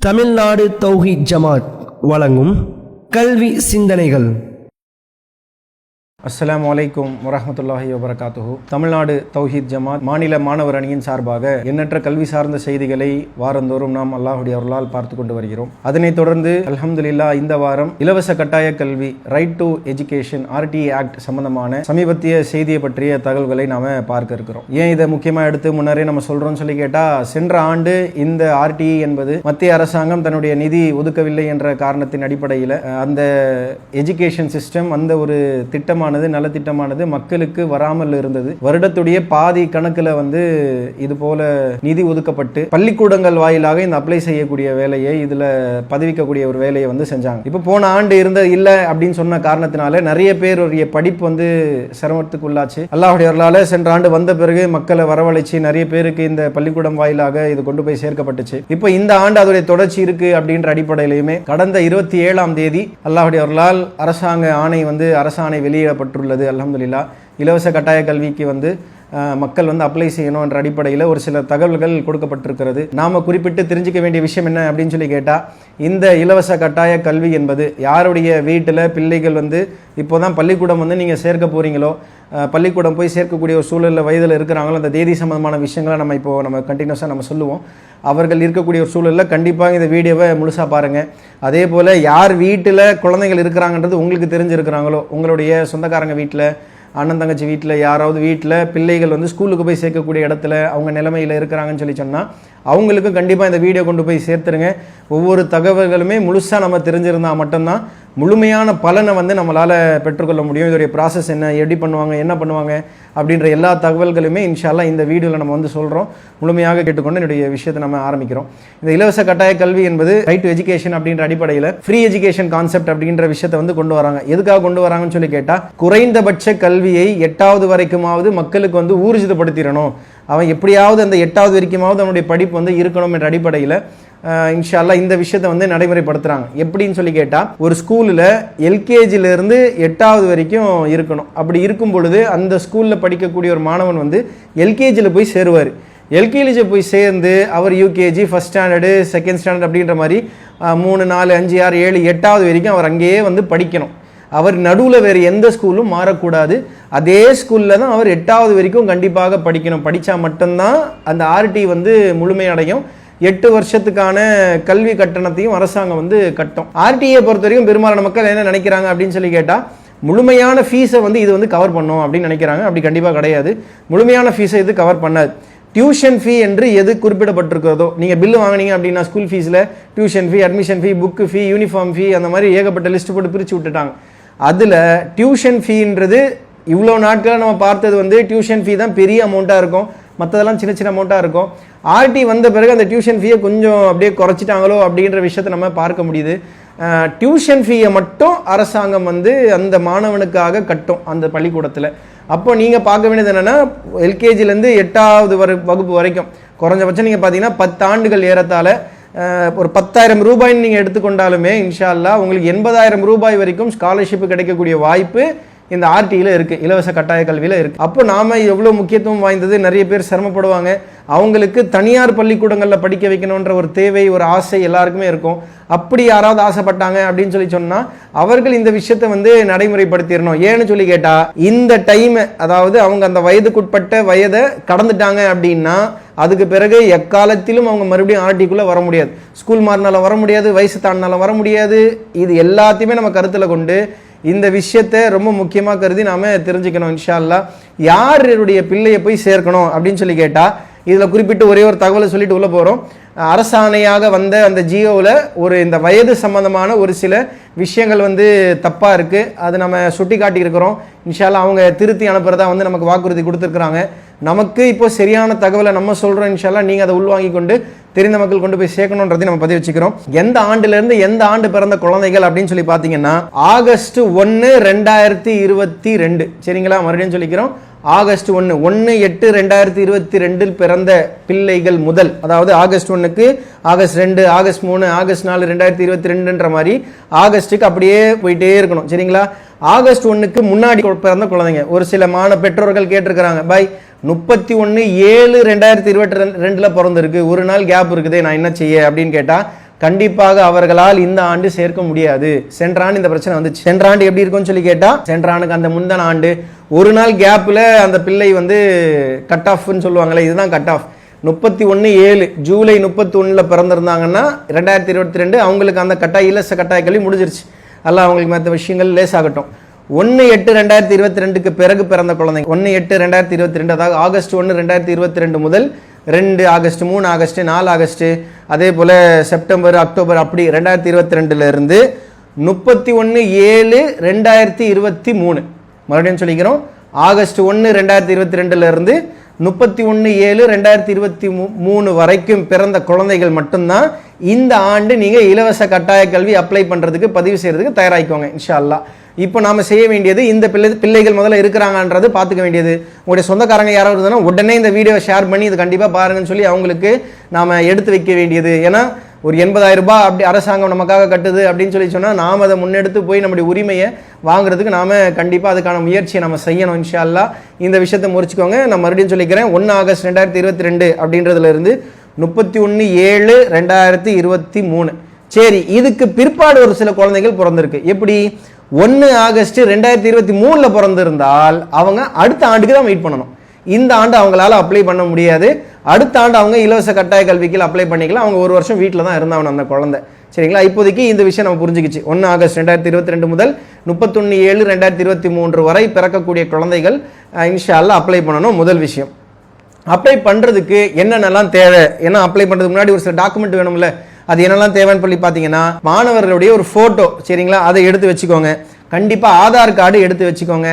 தமிழ்நாடு தௌஹீத் ஜமாத் வழங்கும் கல்வி சிந்தனைகள். அஸ்ஸலாமு அலைக்கும் வரஹ்மத்துல்லாஹி வபரகாத்துஹு. தமிழ்நாடு தௌஹீத் ஜமாத் மாநில மாணவர் அணியின் சார்பாக எண்ணற்ற கல்வி சார்ந்த செய்திகளை வாரந்தோறும் நாம் அல்லாஹுடைய அருளால் பார்த்து கொண்டு வருகிறோம். அதனைத் தொடர்ந்து அல்ஹம்துலில்லாஹ் இந்த வாரம் இலவச கட்டாய கல்வி right to education RTE act சம்பந்தமான சமீபத்திய செய்தியை பற்றிய தகவல்களை நாம பார்க்க இருக்கிறோம். ஏன் இதை முக்கியமாக எடுத்து முன்னரே நம்ம சொல்றோம்னு சொல்லி கேட்டா, சென்ற ஆண்டு இந்த RTE என்பது மத்திய அரசாங்கம் தன்னுடைய நிதி ஒதுக்கவில்லை என்ற காரணத்தின் அடிப்படையில் அந்த எஜுகேஷன் சிஸ்டம் அந்த ஒரு திட்டமான நலத்திட்டமானது மக்களுக்கு வராமல் இருந்தது. வருடத்துடைய பாதி கணக்குல இது போல நிதி ஒதுக்கப்பட்டு பள்ளிக்கூடங்கள் வாயிலாக இந்த அப்ளை செய்யக்கூடிய வேலையை இதுல பதிவிக்கக்கூடிய ஒரு வேலையை செஞ்சாங்க. இப்ப போன ஆண்டு இல்ல அப்படின்னு சொன்ன காரணத்தினால நிறைய பேருடைய படிப்பு சிரமத்துக்கு உள்ளாச்சு. அல்லாஹ்வுடைய அருளால சென்ற ஆண்டு வந்த பிறகு மக்களை வரவழைச்சு நிறைய பேருக்கு இந்த பள்ளிக்கூடம் வாயிலாக இது கொண்டு போய் சேர்க்கப்பட்டுச்சு. இப்ப இந்த ஆண்டு அதோடைய தொடர்ச்சி இருக்கு அப்படின்ற அடிப்படையிலுமே கடந்த 27ஆம் தேதி அல்லாஹ்வுடைய அருளால் அரசாங்க ஆணை அரசாணை வெளியிடப்பட்டுள்ளது. அல்ஹம்துலில்லாஹ் இலவச கட்டாய கல்விக்கு மக்கள் அப்ளை செய்யணும் என்ற அடிப்படையில் ஒரு சில தகவல்கள் கொடுக்கப்பட்டிருக்கிறது. நாம குறிப்பிட்டு தெரிஞ்சுக்க வேண்டிய விஷயம் என்ன அப்படின்னு சொல்லி கேட்டா, இந்த இலவச கட்டாய கல்வி என்பது யாருடைய வீட்டில் பிள்ளைகள் இப்போதான் பள்ளிக்கூடம் நீங்க சேர்க்க போறீங்களோ, பள்ளிக்கூடம் போய் சேர்க்கக்கூடிய ஒரு சூழலில் வயதில் இருக்கிறாங்களோ, அந்த தேதி சம்பந்தமான விஷயங்களை நம்ம கண்டினியூஸாக நம்ம சொல்லுவோம். அவர்கள் இருக்கக்கூடிய ஒரு சூழலில் கண்டிப்பாக இந்த வீடியோவை முழுசாக பாருங்கள். அதே போல் யார் வீட்டில் குழந்தைகள் இருக்கிறாங்கன்றது உங்களுக்கு தெரிஞ்சிருக்கிறாங்களோ, உங்களுடைய சொந்தக்காரங்க வீட்டில், அண்ணன் தங்கச்சி வீட்டில், யாராவது வீட்டில் பிள்ளைகள் ஸ்கூலுக்கு போய் சேர்க்கக்கூடிய இடத்துல அவங்க நிலைமையில் இருக்கிறாங்கன்னு சொன்னால் அவங்களுக்கும் கண்டிப்பாக இந்த வீடியோ கொண்டு போய் சேர்த்துருங்க. ஒவ்வொரு தகவல்களுமே முழுசாக நம்ம தெரிஞ்சிருந்தால் மட்டும்தான் முழுமையான பலனை நம்மளால் பெற்றுக்கொள்ள முடியும். இதோடைய ப்ராசஸ் என்ன, எப்படி பண்ணுவாங்க, என்ன பண்ணுவாங்க அப்படின்ற எல்லா தகவல்களுமே இன்ஷா அல்லாஹ் இந்த வீடியோவில் நம்ம சொல்கிறோம். முழுமையாக கேட்டுக்கொண்டு என்னுடைய விஷயத்தை நம்ம ஆரம்பிக்கிறோம். இந்த இலவச கட்டாய கல்வி என்பது ரைட் டு எஜுகேஷன் அப்படின்ற அடிப்படையில் ஃப்ரீ எஜுகேஷன் கான்செப்ட் அப்படின்ற விஷயத்தை கொண்டு வராங்க. எதுக்காக கொண்டு வராங்கன்னு சொல்லி கேட்டால், குறைந்தபட்ச கல்வியை 8வது வரைக்குமாவது மக்களுக்கு ஊர்ஜிதப்படுத்திடணும். அவன் எப்படியாவது அந்த 8வது வரைக்குமாவது அவனுடைய படிப்பு இருக்கணும் என்ற அடிப்படையில் இன்ஷா அல்லாஹ் இந்த விஷயத்தை நடைமுறைப்படுத்துறாங்க. எப்படின்னு சொல்லி கேட்டா, ஒரு ஸ்கூலில் LKGல இருந்து 8வது வரைக்கும் இருக்கணும். அப்படி இருக்கும் பொழுது அந்த ஸ்கூல்ல படிக்கக்கூடிய ஒரு மாணவன் LKGல போய் சேருவார். LKG போய் சேர்ந்து அவர் UKG, first standard, second standard அப்படின்ற மாதிரி 3, 4, 5, 6, 7, 8வது வரைக்கும் அவர் அங்கேயே படிக்கணும். அவர் நடுவில் வேறு எந்த ஸ்கூலும் மாறக்கூடாது. அதே ஸ்கூலில் தான் அவர் 8வது வரைக்கும் கண்டிப்பாக படிக்கணும். படித்தா மட்டும்தான் அந்த RTE முழுமையடையும். 8 வருஷத்துக்கான கல்வி கட்டணத்தையும் அரசாங்கம் கட்டும். RTE பொறுத்த வரைக்கும் பெரும்பாலான மக்கள் என்ன நினைக்கிறாங்க அப்படின்னு சொல்லி கேட்டால், முழுமையான ஃபீஸை இது கவர் பண்ணும் அப்படின்னு நினைக்கிறாங்க. அப்படி கண்டிப்பாக கிடையாது. முழுமையான ஃபீஸை இது கவர் பண்ணாது. டியூஷன் ஃபீ என்று எது குறிப்பிடப்பட்டிருக்கிறதோ, நீங்கள் பில்லு வாங்கினீங்க அப்படின்னா ஸ்கூல் ஃபீஸில் tuition fee, admission fee, book fee, uniform fee, அந்த மாதிரி ஏகப்பட்ட லிஸ்ட் போட்டு பிரித்து விட்டுட்டாங்க. அதில் டியூஷன் ஃபீன்றது இவ்வளோ நாட்களாக நம்ம பார்த்தது டியூஷன் ஃபீ தான் பெரிய அமௌண்ட்டாக இருக்கும், மற்றதெல்லாம் சின்ன சின்ன அமௌண்ட்டாக இருக்கும். RTE வந்த பிறகு அந்த டியூஷன் ஃபீயை கொஞ்சம் அப்படியே குறைச்சிட்டாங்களோ அப்படின்ற விஷயத்தை நம்ம பார்க்க முடியுது. டியூஷன் ஃபீயை மட்டும் அரசாங்கம் அந்த மாணவனுக்காக கட்டும் அந்த பள்ளிக்கூடத்தில். அப்போ நீங்கள் பார்க்க வேண்டியது என்னென்னா, LKGலேருந்து 8வது வகுப்பு வரைக்கும் குறைஞ்சபட்சம் நீங்கள் பார்த்தீங்கன்னா 10 ஆண்டுகள் ஏறத்தாழ ஒரு 10,000 ரூபாய்ன்னு நீங்கள் எடுத்துக்கொண்டாலுமே இன்ஷா அல்லாஹ் உங்களுக்கு 80,000 ரூபாய் வரைக்கும் ஸ்காலர்ஷிப் கிடைக்கக்கூடிய வாய்ப்பு இந்த RTEல இருக்குது, இலவச கட்டாய கல்வியில் இருக்குது. அப்போ நாம் எவ்வளோ முக்கியத்துவம் வாய்ந்தது. நிறைய பேர் சிரமப்படுவாங்க. அவங்களுக்கு தனியார் பள்ளிக்கூடங்களில் படிக்க வைக்கணுன்ற ஒரு தேவை, ஒரு ஆசை எல்லாருக்குமே இருக்கும். அப்படி யாராவது ஆசைப்பட்டாங்க அப்படின்னு சொன்னால் அவர்கள் இந்த விஷயத்தை நடைமுறைப்படுத்திடணும். ஏன்னு சொல்லி கேட்டால், இந்த டைம் அதாவது அவங்க அந்த வயதுக்குட்பட்ட வயதை கடந்துட்டாங்க அப்படின்னா அதுக்கு பிறகு எக்காலத்திலும் அவங்க மறுபடியும் RTEக்குள்ளே வர முடியாது. ஸ்கூல் மாறினாலும் வர முடியாது, வயசு தாண்டினாலும் வர முடியாது. இது எல்லாத்தையுமே நம்ம கருத்தில் கொண்டு இந்த விஷயத்தை ரொம்ப முக்கியமாக கருதி நாம தெரிஞ்சுக்கணும். இன்ஷா அல்லாஹ் யாருடைய பிள்ளையை போய் சேர்க்கணும் அப்படின்னு சொல்லி கேட்டால், இதில் குறிப்பிட்டு ஒரே ஒரு தகவலை சொல்லிட்டு உள்ள போகிறோம். அரசாணையாக வந்த அந்த ஜியோவில் இந்த வயது சம்பந்தமான ஒரு சில விஷயங்கள் தப்பாக இருக்குது. அது நம்ம சுட்டி காட்டியிருக்கிறோம். இன்ஷா அல்லாஹ் அவங்க திருத்தி அனுப்புறதா நமக்கு வாக்குறுதி கொடுத்துருக்குறாங்க. நமக்கு இப்போ சரியான தகவலை நம்ம சொல்கிறோம். இன்ஷா அல்லாஹ் நீங்கள் அதை உள்வாங்கி கொண்டு தெரிந்த மக்கள் கொண்டு போய் சேர்க்கணுன்றதையும் நம்ம பதிவு வச்சுக்கிறோம். எந்த ஆண்டுலேருந்து எந்த ஆண்டு பிறந்த குழந்தைகள் அப்படின்னு சொல்லி பார்த்தீங்கன்னா, ஆகஸ்ட் 1, 2022. சரிங்களா, மறுபடியும் சொல்லிக்கிறோம். ஆகஸ்ட் 1/8/2022 பிறந்த பிள்ளைகள் முதல், அதாவது ஆகஸ்ட் 1க்கு ஆகஸ்ட் 2, ஆகஸ்ட் 3, ஆகஸ்ட் 4, 2022ன்ற மாதிரி ஆகஸ்ட்டுக்கு அப்படியே போயிட்டே இருக்கணும். சரிங்களா, ஆகஸ்ட் 1க்கு முன்னாடி பிறந்த குழந்தைங்க ஒரு சில பெற்றோர்கள் கேட்டிருக்கிறாங்க, பாய் 31/7/2022 பிறந்திருக்கு, ஒரு நாள் கேப் இருக்குதே, நான் என்ன செய்ய அப்படின்னு கேட்டா கண்டிப்பாக அவர்களால் இந்த ஆண்டு சேர்க்க முடியாது. சென்ற ஆண்டு இந்த பிரச்சனை வந்துச்சு. சென்ற ஆண்டு எப்படி இருக்கும்னு சொல்லி கேட்டா, சென்ற ஆண்டுக்கு அந்த முந்தின ஆண்டு ஒரு நாள் கேப்ல அந்த பிள்ளை வந்து கட் ஆஃப்னு சொல்லுவாங்களே, இதுதான் கட் ஆஃப். 31/7 ஜூலை 31 பிறந்திருந்தாங்கன்னா 2022 அவங்களுக்கு அந்த கட்டாய இலவச கட்டாய கல்வி முடிஞ்சிருச்சு. அல்லாஹ் அவங்களுக்கு மற்ற விஷயங்கள் லேசாகட்டும். 1/8/2022 பிறகு பிறந்த குழந்தைங்க 1/8/2022, அதாவது ஆகஸ்ட் 1 2022 முதல் 2 ஆகஸ்ட் 3 ஆகஸ்ட் 4 ஆகஸ்ட் அதே போல செப்டம்பர் அக்டோபர் அப்படி 2022 இருந்து 31/7/2023 மறுபடியும் சொல்லிக்கிறோம். ஆகஸ்ட் 1 2022 இருந்து 31/7/2023 வரைக்கும் பிறந்த குழந்தைகள் மட்டும்தான் இந்த ஆண்டு நீங்க இலவச கட்டாய கல்வி அப்ளை பண்றதுக்கு பதிவு செய்யறதுக்கு தயாராகிக்கோங்க இன்ஷா அல்லாஹ். இப்போ நாம செய்ய வேண்டியது, இந்த பிள்ளைகள் முதல்ல இருக்கிறாங்கன்றது பார்த்துக்க வேண்டியது. உங்களுடைய சொந்தக்காரங்க யாராவது இருந்தாலும் உடனே இந்த வீடியோவை ஷேர் பண்ணி இது கண்டிப்பா பாருங்கன்னு சொல்லி அவங்களுக்கு நாம எடுத்து வைக்க வேண்டியது. ஏன்னா ஒரு 80,000 ரூபாய் அப்படி அரசாங்கம் நமக்காக கட்டுது அப்படின்னு சொல்லி சொன்னா நாம் அதை முன்னெடுத்து போய் நம்முடைய உரிமையை வாங்குறதுக்கு நாம கண்டிப்பா அதுக்கான முயற்சியை நம்ம செய்யணும் இன்ஷா அல்லாஹ். இந்த விஷயத்தை முறிச்சுக்கோங்க. நான் மறுபடியும் சொல்லிக்கிறேன். 1 ஆகஸ்ட் 2022 அப்படின்றதுல இருந்து 31/7/2023. சரி, இதுக்கு பிற்பாடு ஒரு சில குழந்தைகள் பிறந்திருக்கு. எப்படி? 1 ஆகஸ்ட் 2023 பிறந்திருந்தால் அவங்க அடுத்த ஆண்டுக்கு தான் வெயிட் பண்ணணும். இந்த ஆண்டு அவங்களால அப்ளை பண்ண முடியாது. அடுத்த ஆண்டு அவங்க இலவச கட்டாய கல்விக்கு அப்ளை பண்ணிக்கலாம். அவங்க ஒரு வருஷம் வீட்டில் தான் இருந்தாங்க அந்த குழந்தை. சரிங்களா? இப்போதைக்கு இந்த விஷயம் நம்ம புரிஞ்சுக்கிச்சு. 1 ஆகஸ்ட் 2022 முதல் 31/7/2023 வரை பிறக்கக்கூடிய குழந்தைகள் இன்ஷா அல்லாஹ் அப்ளை பண்ணணும். முதல் விஷயம், அப்ளை பண்றதுக்கு என்னென்னலாம் தேவை? ஏன்னா அப்ளை பண்றதுக்கு முன்னாடி ஒரு சில டாக்குமெண்ட் வேணும்ல, அது என்னெல்லாம் தேவைன்னு சொல்லி பார்த்தீங்கன்னா, மாணவர்களுடைய ஒரு போட்டோ, சரிங்களா, அதை எடுத்து வச்சுக்கோங்க. கண்டிப்பா ஆதார் கார்டு எடுத்து வச்சுக்கோங்க.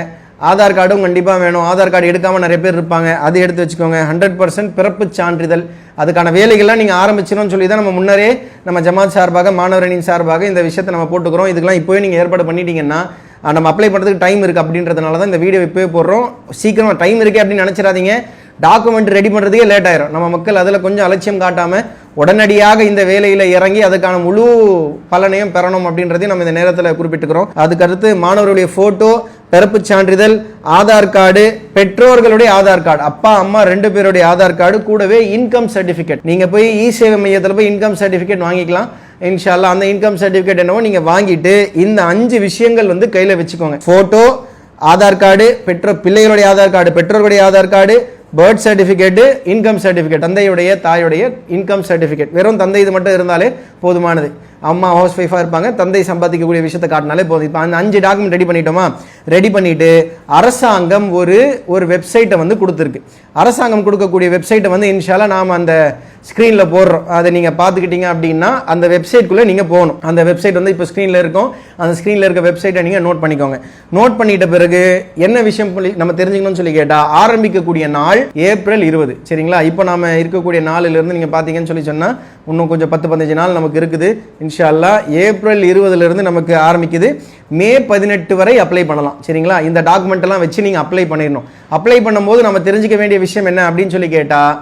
ஆதார் கார்டும் கண்டிப்பா வேணும். ஆதார் கார்டு எடுக்காம நிறைய பேர் இருப்பாங்க, அது எடுத்து வச்சுக்கோங்க. 100% பிறப்பு சான்றிதழ், அதுக்கான வேலைகள்லாம் நீங்க ஆரம்பிச்சிடணும்னு சொல்லி தான் நம்ம முன்னரே நம்ம ஜமாத் சார்பாக மாணவர் அணியின் சார்பாக இந்த விஷயத்தை நம்ம போட்டுக்கிறோம். இதுக்கெல்லாம் இப்போவே நீங்க ஏற்பாடு பண்ணிட்டீங்கன்னா நம்ம அப்ளை பண்ணுறதுக்கு டைம் இருக்குது. அப்படின்றதுனால தான் இந்த வீடியோ இப்போவே போடுறோம். சீக்கிரமாக டைம் இருக்குது அப்படின்னு நினச்சிடாதீங்க. டாக்குமெண்ட் ரெடி பண்ணுறதுக்கே லேட் ஆயிரும். நம்ம மக்கள் அதில் கொஞ்சம் அலட்சியம் காட்டாமல் உடனடியாக இந்த வேலையில் இறங்கி அதுக்கான முழு பலனையும் பெறணும் அப்படின்றதையும் நம்ம இந்த நேரத்தில் குறிப்பிட்டுக்கிறோம். அதுக்கடுத்து மாணவர்களுடைய ஃபோட்டோ, பிறப்பு சான்றிதழ், ஆதார் கார்டு, பெற்றோர்களுடைய ஆதார் கார்டு, அப்பா அம்மா 2 பேருடைய ஆதார் கார்டு, கூடவே இன்கம் சர்டிஃபிகேட். நீங்கள் போய் இ சேவை மையத்தில் போய் இன்கம் சர்டிஃபிகேட் வாங்கிக்கலாம் இன்ஷா அல்லாஹ். அந்த இன்கம் சர்டிஃபிகேட் என்னவோ நீங்கள் வாங்கிட்டு இந்த 5 விஷயங்கள் வந்து கையில் வச்சுக்கோங்க. ஃபோட்டோ, ஆதார் கார்டு, பிள்ளைகளுடைய ஆதார் கார்டு, பெற்றோர்களுடைய Aadhaar card, birth certificate, income certificate, தந்தையுடைய தாயுடைய இன்கம் சர்டிஃபிகேட். வெறும் தந்தை இது மட்டும் இருந்தாலே போதுமானது. அம்மா ஹவுஸ் ஒய்ஃபாக இருப்பாங்க, தந்தை சம்பாதிக்கக்கூடிய விஷயத்தை காட்டினாலே போதும். இப்போ அந்த 5 டாக்குமெண்ட் ரெடி பண்ணிட்டோமா? ரெடி பண்ணிட்டு அரசாங்கம் ஒரு வெப்சைட்டை வந்து கொடுத்துருக்கு. அரசாங்கம் கொடுக்கக்கூடிய வெப்சைட்டை வந்து இன்ஷால்லா நாம் அந்த ஸ்க்ரீனில் போடுறோம். அதை நீங்கள் பார்த்துக்கிட்டீங்க அப்படின்னா அந்த வெப்சைட்குள்ளே நீங்கள் போகணும். அந்த வெப்சைட் வந்து இப்போ ஸ்க்ரீனில் இருக்கும். அந்த ஸ்க்ரீனில் இருக்க வெப்சைட்டை நீங்கள் நோட் பண்ணிக்கோங்க. நோட் பண்ணிட்ட பிறகு என்ன விஷயம் நம்ம தெரிஞ்சுக்கணும்னு சொல்லி கேட்டால், ஆரம்பிக்கக்கூடிய நாள் ஏப்ரல் 20. சரிங்களா? இப்போ நாம் இருக்கக்கூடிய நாளிலிருந்து நீங்கள் பார்த்தீங்கன்னு சொல்லி சொன்னால் இன்னும் கொஞ்சம் 10-15 நாள் நமக்கு இருக்குது. இன்ஷா அல்லாஹ் ஏப்ரல் 20 நமக்கு ஆரம்பிக்குது. மே 18 வரை அப்ளை பண்ணலாம். சரிங்களா? இந்த டாக்குமெண்ட் எல்லாம் வச்சு நீங்கள் அப்ளை பண்ணிடணும். அப்ளை பண்ணும்போது நம்ம தெரிஞ்சுக்க வேண்டிய விஷயம் என்ன அப்படின்னு சொல்லி கேட்டால்,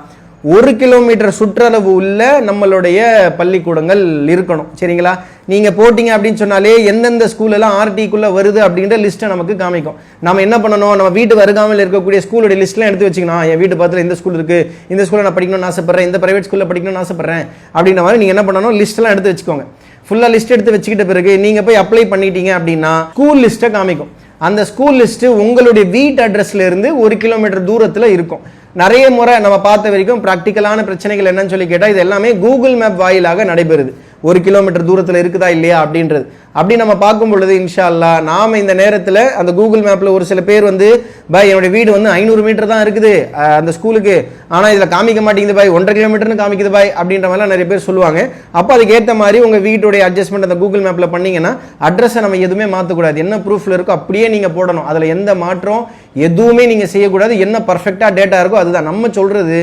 1 கிலோமீட்டர் சுற்றளவு உள்ள நம்மளுடைய பள்ளிக்கூடங்கள் இருக்கணும். சரிங்களா? நீங்க போட்டீங்க அப்படின்னு சொன்னாலே எந்தெந்த ஸ்கூல் எல்லாம் ஆர்டிக்குள்ள வருது அப்படின்ற லிஸ்ட்டை நமக்கு காமிக்கும். நம்ம என்ன பண்ணணும், நம்ம வீட்டு வருகாமல் இருக்கக்கூடிய ஸ்கூலுடைய லிஸ்ட்லாம் எடுத்து வச்சுக்கணும். என் வீட்டு பக்கத்தில் இந்த ஸ்கூல் இருக்கு, இந்த ஸ்கூலில் நான் படிக்கணும்னு ஆசைப்படுறேன், இந்த பிரைவேட் ஸ்கூலில் படிக்கணும்னு ஆசைப்படுறேன் அப்படின்ற மாதிரி நீங்க என்ன பண்ணணும், லிஸ்ட்லாம் எடுத்து வச்சுக்கோங்க. ஃபுல்லாக லிஸ்ட் எடுத்து வச்சுக்கிட்ட பிறகு நீங்க போய் அப்ளை பண்ணிட்டீங்க அப்படின்னா ஸ்கூல் லிஸ்ட்டை காமிக்கும். அந்த ஸ்கூல் லிஸ்ட் உங்களுடைய வீட்டு அட்ரஸ்ல இருந்து 1 கிலோமீட்டர் தூரத்தில் இருக்கும். நிறைய முறை நம்ம பார்த்த வரைக்கும் பிராக்டிக்கலான பிரச்சனைகள் என்னன்னு சொல்லி கேட்டால், இது எல்லாமே கூகுள் மேப் வாயிலாக நடைபெறுது. 1 கிலோமீட்டர் தூரத்தில் இருக்குதா இல்லையா அப்படின்றது. அப்படி நம்ம பார்க்கும் பொழுது இன்ஷா அல்லாஹ் நாம இந்த நேரத்தில் அந்த கூகுள் மேப்ல ஒரு சில பேர் வந்து பாய் என்னுடைய வீடு வந்து 500 மீட்டர் தான் இருக்குது அந்த ஸ்கூலுக்கு, ஆனால் இதில் காமிக்க மாட்டேங்குது பாய், 1.5 கிலோமீட்டர்னு காமிக்குது பாய் அப்படின்ற மாதிரிலாம் நிறைய பேர் சொல்லுவாங்க. அப்போ அதுக்கு ஏற்ற மாதிரி உங்கள் வீட்டுடைய அட்ஜஸ்ட்மெண்ட் அந்த கூகுள் மேப்பில் பண்ணீங்கன்னா அட்ரஸை நம்ம எதுவுமே மாற்றக்கூடாது. என்ன ப்ரூஃபில் இருக்கோ அப்படியே நீங்கள் போடணும். அதில் எந்த மாற்றம் எதுவுமே நீங்கள் செய்யக்கூடாது. என்ன பர்ஃபெக்டாக டேட்டா இருக்கோ அதுதான் நம்ம சொல்றது.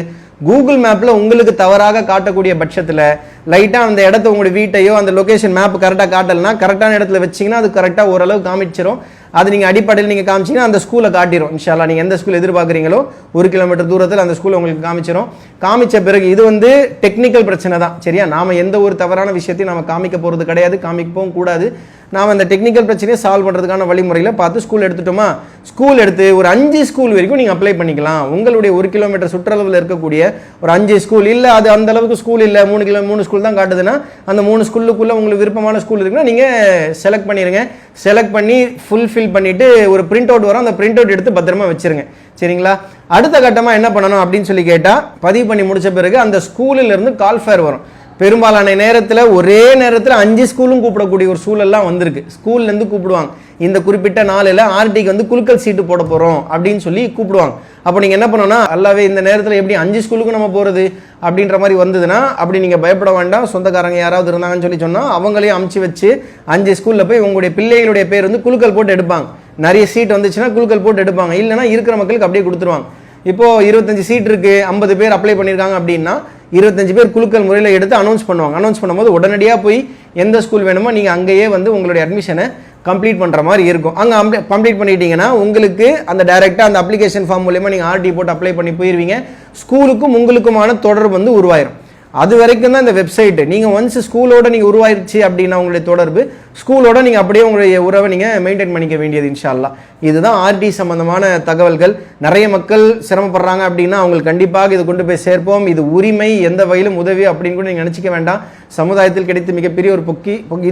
கூகுள் மேப்ல உங்களுக்கு தவறாக காட்டக்கூடிய பட்சத்தில் லைட்டா அந்த இடத்த உங்களுடைய வீட்டையோ அந்த லொகேஷன் மேப் கரெக்டாக காட்டலனா கரெக்டான இடத்துல வச்சிங்கன்னா அது கரெக்டாக ஓரளவு காமிச்சிரும். அது நீங்கள் அடிப்படையில் நீங்கள் காமிச்சிங்கன்னா அந்த ஸ்கூலை காட்டிடும். இன்ஷா அல்லாஹ் நீங்கள் எந்த ஸ்கூல் எதிர்பார்க்குறீங்களோ 1 கிலோமீட்டர் தூரத்தில் அந்த ஸ்கூலை உங்களுக்கு காமிச்சிடும். காமிச்ச பிறகு இது வந்து டெக்னிக்கல் பிரச்சனை தான். சரியா? நாம எந்த ஒரு தவறான விஷயத்தையும் நாம காமிக்க போகிறது கிடையாது, காமிக்கவும் கூடாது. நாம் அந்த டெக்னிக்கல் பிரச்சனையை சால்வ் பண்ணுறதுக்கான வழிமுறையில் பார்த்து ஸ்கூல் எடுத்துட்டோமா, ஸ்கூல் எடுத்து ஒரு 5 ஸ்கூல் வரைக்கும் நீங்கள் அப்ளை பண்ணிக்கலாம். உங்களுடைய 1 கிலோமீட்டர் சுற்றளவில் இருக்கக்கூடிய ஒரு 5 ஸ்கூல், இல்லை அது அந்த அளவுக்கு ஸ்கூல் இல்லை 3 ஸ்கூல் தான் காட்டுதுன்னா அந்த 3 ஸ்கூலுக்குள்ளே உங்களுக்கு விருப்பமான ஸ்கூல் இருக்குன்னா நீங்கள் செலக்ட் பண்ணிடுங்க. செலக்ட் பண்ணி ஃபுல்ஃபில் பண்ணிவிட்டு ஒரு பிரிண்ட் அவுட் வரும், அந்த பிரிண்ட் அவுட் எடுத்து பத்திரமா வச்சுருங்க. சரிங்களா? அடுத்த கட்டமாக என்ன பண்ணணும் அப்படின்னு சொல்லி கேட்டால், பதிவு பண்ணி முடிச்ச பிறகு அந்த ஸ்கூலிலிருந்து கால் ஃபேர் வரும். பெரும்பாலான நேரத்தில் ஒரே நேரத்தில் 5 ஸ்கூலும் கூப்பிடக்கூடிய ஒரு சூழல்லாம் வந்திருக்கு. ஸ்கூல்லேருந்து கூப்பிடுவாங்க, இந்த குறிப்பிட்ட நாளில் ஆர்டிக்கு வந்து குலுக்கல் சீட்டு போட போகிறோம் அப்படின்னு சொல்லி கூப்பிடுவாங்க. அப்போ நீங்கள் என்ன பண்ணணும்னா, அல்லாவே இந்த நேரத்தில் எப்படி 5 ஸ்கூலுக்கு நம்ம போகிறது அப்படின்ற மாதிரி வந்ததுன்னா, அப்படி நீங்கள் பயப்பட வேண்டாம். சொந்தக்காரங்க யாராவது இருந்தாங்கன்னு சொல்லி சொன்னால் அவங்களையும் அமுச்சு வச்சு 5 ஸ்கூலில் போய் உங்களுடைய பிள்ளைகளுடைய பேர் வந்து குலுக்கல் போட்டு எடுப்பாங்க. நிறைய சீட் வந்துச்சுன்னா குலுக்கல் போட்டு எடுப்பாங்க, இல்லைனா இருக்கிற மக்களுக்கு அப்படியே கொடுத்துருவாங்க. இப்போ 25 சீட் இருக்கு, 50 பேர் அப்ளை பண்ணியிருக்காங்க அப்படின்னா 25 பேர் குலுக்கல் முறையில் எடுத்து அனௌன்ஸ் பண்ணுவாங்க. அனௌன்ஸ் பண்ணும்போது உடனடியாக போய் எந்த ஸ்கூல் வேணுமோ நீங்கள் அங்கேயே வந்து உங்களுடைய அட்மிஷனை கம்ப்ளீட் பண்ணுற மாதிரி இருக்கும். அங்கே கம்ப்ளீட் பண்ணிட்டீங்கன்னா உங்களுக்கு அந்த டைரெக்டாக அந்த அப்ளிகேஷன் ஃபார்ம் மூலமா நீங்கள் ஆர்டி போட்டு அப்ளை பண்ணி போயிருவீங்க. ஸ்கூலுக்கும் உங்களுக்குமான தொடர்பு வந்து உருவாயிரும். அது வரைக்கும் தான் இந்த வெப்சைட். நீங்கள் ஒன்ஸ் ஸ்கூலோட நீங்கள் உருவாயிருச்சு அப்படின்னா உங்களுடைய தொடர்பு ஸ்கூலோட நீங்கள் அப்படியே உங்களுடைய உறவை நீங்கள் மெயின்டைன் பண்ணிக்க வேண்டியது இன்ஷா அல்லாஹ். இதுதான் ஆர்டி சம்பந்தமான தகவல்கள். நிறைய மக்கள் சிரமப்படுறாங்க அப்படின்னா அவங்களுக்கு கண்டிப்பாக இது கொண்டு போய் சேர்ப்போம். இது உரிமை, எந்த வகையிலும் உதவி அப்படின்னு கூட நீங்கள் நினச்சிக்க வேண்டாம். சமுதாயத்தில் கிடைத்து மிகப்பெரிய ஒரு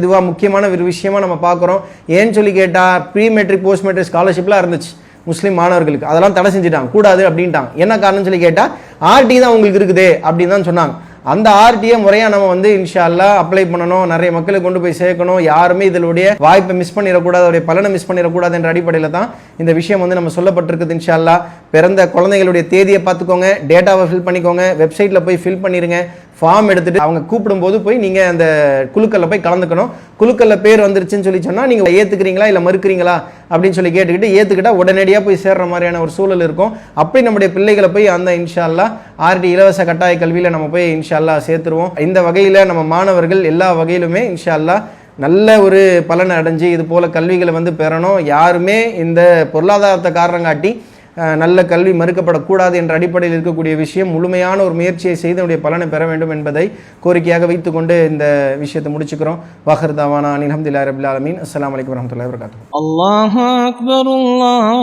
இதுவாக முக்கியமான ஒரு விஷயமா நம்ம பார்க்குறோம். ஏன்னு சொல்லி கேட்டால், ப்ரீ மெட்ரிக் போஸ்ட் மெட்ரிக் ஸ்காலர்ஷிப்லாம் இருந்துச்சு முஸ்லீம் மாணவர்களுக்கு, அதெல்லாம் தடை செஞ்சுட்டாங்க, கூடாது அப்படின்ட்டாங்க. என்ன காரணம் சொல்லி கேட்டால், ஆர்டி தான் உங்களுக்கு இருக்குது அப்படின்னு தான் சொன்னாங்க. அந்த ஆர்டியை முறையாக நம்ம வந்து இன்ஷா அல்லாஹ் அப்ளை பண்ணணும், நிறைய மக்களுக்கு கொண்டு போய் சேர்க்கணும். யாருமே இதனுடைய வாய்ப்பை மிஸ் பண்ணிடக்கூடாது, அவருடைய பலனை மிஸ் பண்ணிடக்கூடாது என்ற அடிப்படையில் தான் இந்த விஷயம் வந்து நம்ம சொல்லப்பட்டிருக்குது. இன்ஷா அல்லாஹ் பிறந்த குழந்தைகளுடைய தேதியை பார்த்துக்கோங்க, டேட்டாவை ஃபில் பண்ணிக்கோங்க, வெப்சைட்டில் போய் ஃபில் பண்ணிடுங்க. ஃபார்ம் எடுத்துட்டு அவங்க கூப்பிடும்போது போய் நீங்கள் அந்த குழுக்களில் போய் கலந்துக்கணும். குழுக்களில் பேர் வந்துருச்சுன்னு சொல்லி சொன்னால் நீங்கள் ஏற்றுக்கிறீங்களா இல்லை மறுக்கிறீங்களா அப்படின்னு சொல்லி கேட்டுக்கிட்டு ஏற்றுக்கிட்டா உடனடியாக போய் சேர்ற மாதிரியான ஒரு சூழல் இருக்கும். அப்படி நம்முடைய பிள்ளைகளை போய் அந்த இன்ஷா அல்லாஹ் ஆர்டி இலவச கட்டாய கல்வியில் நம்ம போய் இன்ஷா அல்லாஹ் சேர்த்துருவோம். இந்த வகையில் நம்ம மாணவர்கள் எல்லா வகையிலுமே இன்ஷா அல்லாஹ் நல்ல ஒரு பலனை அடைஞ்சு இது போல கல்விகளை வந்து பெறணும். யாருமே இந்த பொருளாதாரத்தை காரணம் காட்டி நல்ல கல்வி மறுக்கப்படக்கூடாது என்ற அடிப்படையில் இருக்கக்கூடிய விஷயம். முழுமையான ஒரு முயற்சியை செய்து நம்முடைய பலனை பெற வேண்டும் என்பதை கோரிக்கையாக வைத்துக்கொண்டு இந்த விஷயத்தை முடிச்சுக்கிறோம். வாஹிர் தாவானா அல்ஹம்துலில்லாஹி ரப்பில் ஆலமீன். அஸ்ஸலாமு அலைக்கும் வரஹ்மத்துல்லாஹி வபரகாத்துஹு. அல்லாஹு அக்பர், அல்லாஹு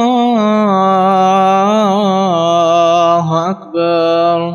அக்பர்.